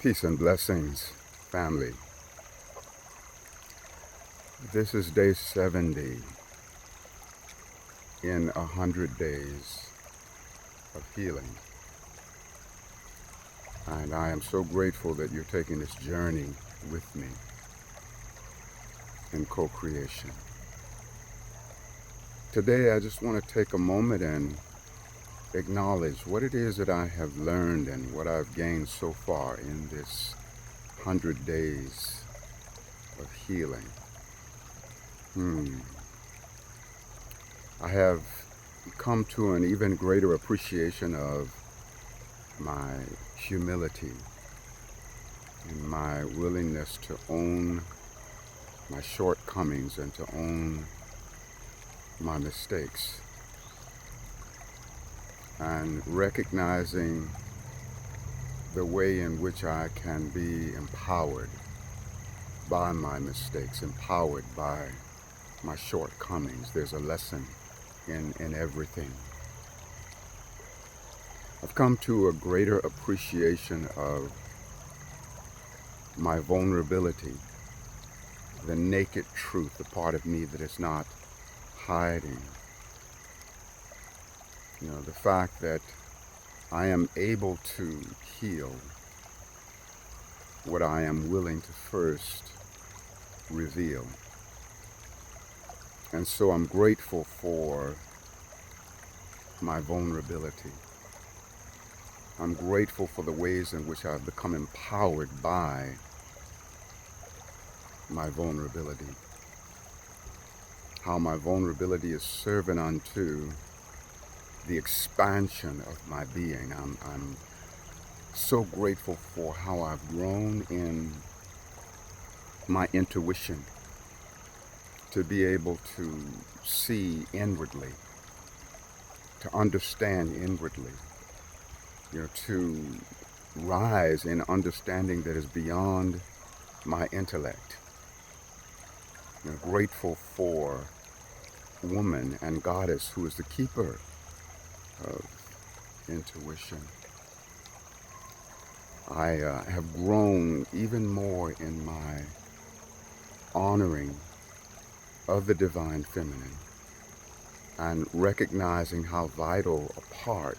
Peace and blessings, family. This is day 70 in 100 days of healing. And I am so grateful that you're taking this journey with me in co-creation. Today, I just want to take a moment and acknowledge what it is that I have learned and what I've gained so far in this 100 days of healing. I have come to an even greater appreciation of my humility and my willingness to own my shortcomings and to own my mistakes, and recognizing the way in which I can be empowered by my mistakes, empowered by my shortcomings. There's a lesson in everything. I've come to a greater appreciation of my vulnerability, the naked truth, the part of me that is not hiding. The fact that I am able to heal what I am willing to first reveal. And so I'm grateful for my vulnerability. I'm grateful for the ways in which I've become empowered by my vulnerability. How my vulnerability is serving unto the expansion of my being. I'm so grateful for how I've grown in my intuition, to be able to see inwardly, to understand inwardly, to rise in understanding that is beyond my intellect. Grateful for woman and goddess who is the keeper of intuition. I have grown even more in my honoring of the divine feminine and recognizing how vital a part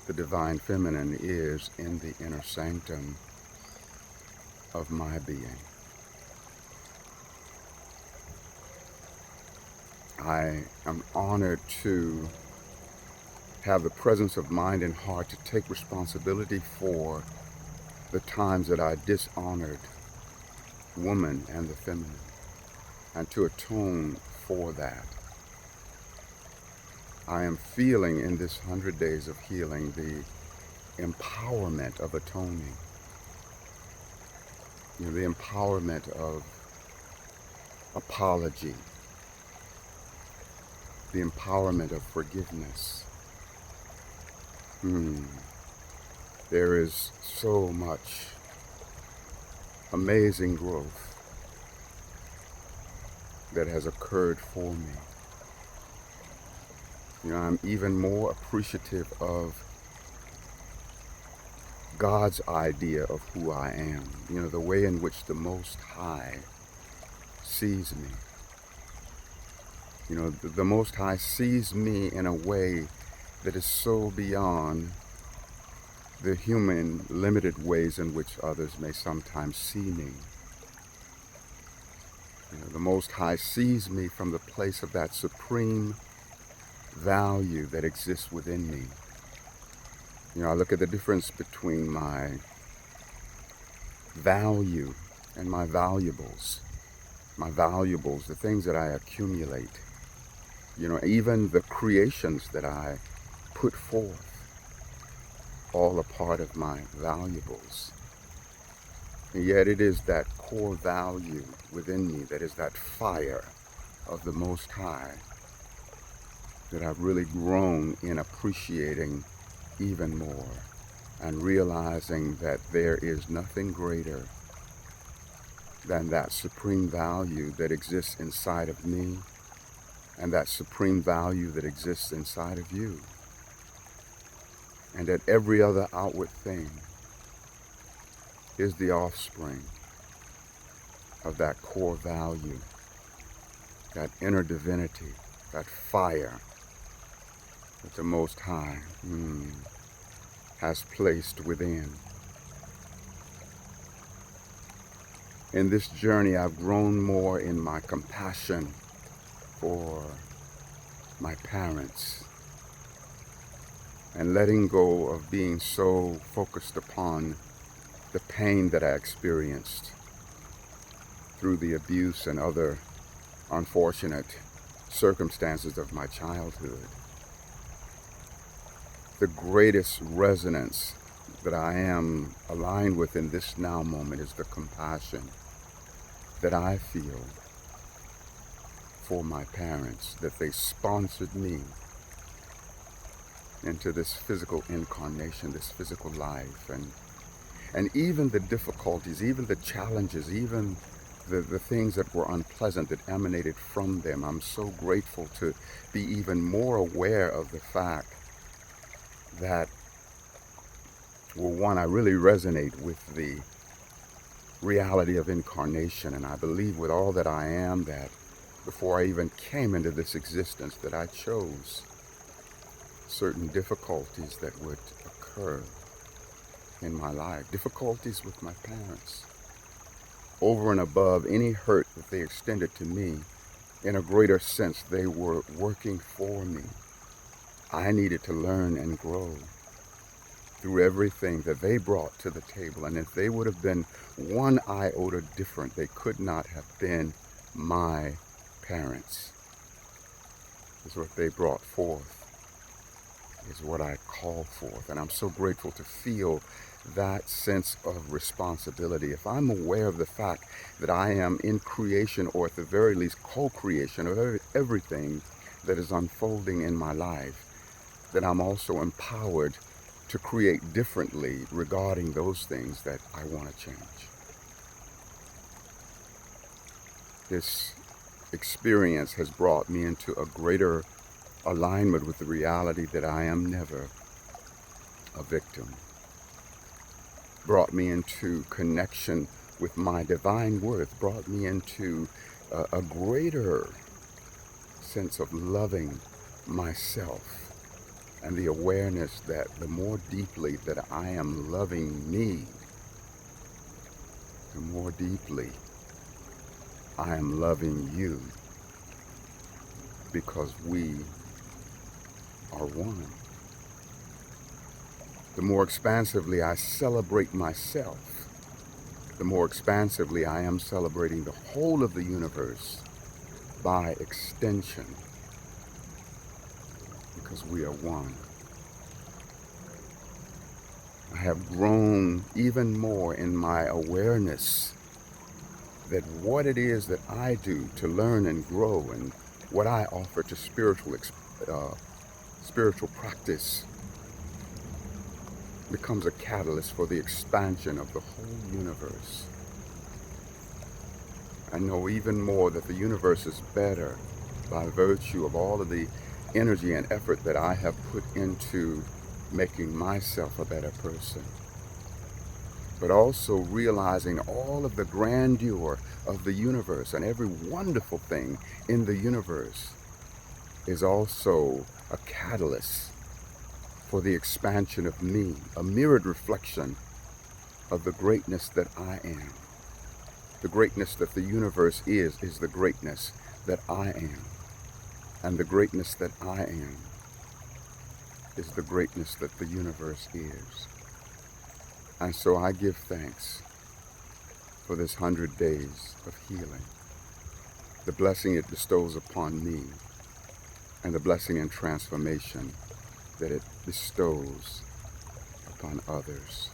the divine feminine is in the inner sanctum of my being. I am honored to have the presence of mind and heart to take responsibility for the times that I dishonored woman and the feminine, and to atone for that. I am feeling in this 100 days of healing the empowerment of atoning, the empowerment of apology, the empowerment of forgiveness. There is so much amazing growth that has occurred for me. I'm even more appreciative of God's idea of who I am, the way in which the Most High sees me. The Most High sees me in a way that is so beyond the human limited ways in which others may sometimes see me. The Most High sees me from the place of that supreme value that exists within me. I look at the difference between my value and my valuables. My valuables, the things that I accumulate, even the creations that I put forth, all a part of my valuables. And yet it is that core value within me, that is that fire of the Most High, that I've really grown in appreciating even more, and realizing that there is nothing greater than that supreme value that exists inside of me, and that supreme value that exists inside of you. And that every other outward thing is the offspring of that core value, that inner divinity, that fire that the Most High has placed within. In this journey, I've grown more in my compassion for my parents and letting go of being so focused upon the pain that I experienced through the abuse and other unfortunate circumstances of my childhood. The greatest resonance that I am aligned with in this now moment is the compassion that I feel for my parents, that they sponsored me into this physical incarnation, this physical life, and even the difficulties, even the challenges, even the things that were unpleasant that emanated from them. I'm so grateful to be even more aware of the fact that, well, one, I really resonate with the reality of incarnation, and I believe with all that I am that before I even came into this existence that I chose certain difficulties that would occur in my life, difficulties with my parents, over and above any hurt that they extended to me. In a greater sense, they were working for me. I needed to learn and grow through everything that they brought to the table. And if they would have been one iota different, they could not have been my parents. Is what they brought forth, is what I call forth. And I'm so grateful to feel that sense of responsibility. If I'm aware of the fact that I am in creation, or at the very least co-creation of everything that is unfolding in my life, then I'm also empowered to create differently regarding those things that I want to change. This experience has brought me into a greater alignment with the reality that I am never a victim. Brought me into connection with my divine worth, brought me into a greater sense of loving myself, and the awareness that the more deeply that I am loving me, the more deeply I am loving you, because we are one. The more expansively I celebrate myself, the more expansively I am celebrating the whole of the universe by extension, because we are one. I have grown even more in my awareness that what it is that I do to learn and grow, and what I offer to spiritual practice, becomes a catalyst for the expansion of the whole universe. I know even more that the universe is better by virtue of all of the energy and effort that I have put into making myself a better person, but also realizing all of the grandeur of the universe, and every wonderful thing in the universe is also a catalyst for the expansion of me, a mirrored reflection of the greatness that I am. The greatness that the universe is the greatness that I am. And the greatness that I am is the greatness that the universe is. And so I give thanks for this 100 days of healing, the blessing it bestows upon me, and the blessing and transformation that it bestows upon others.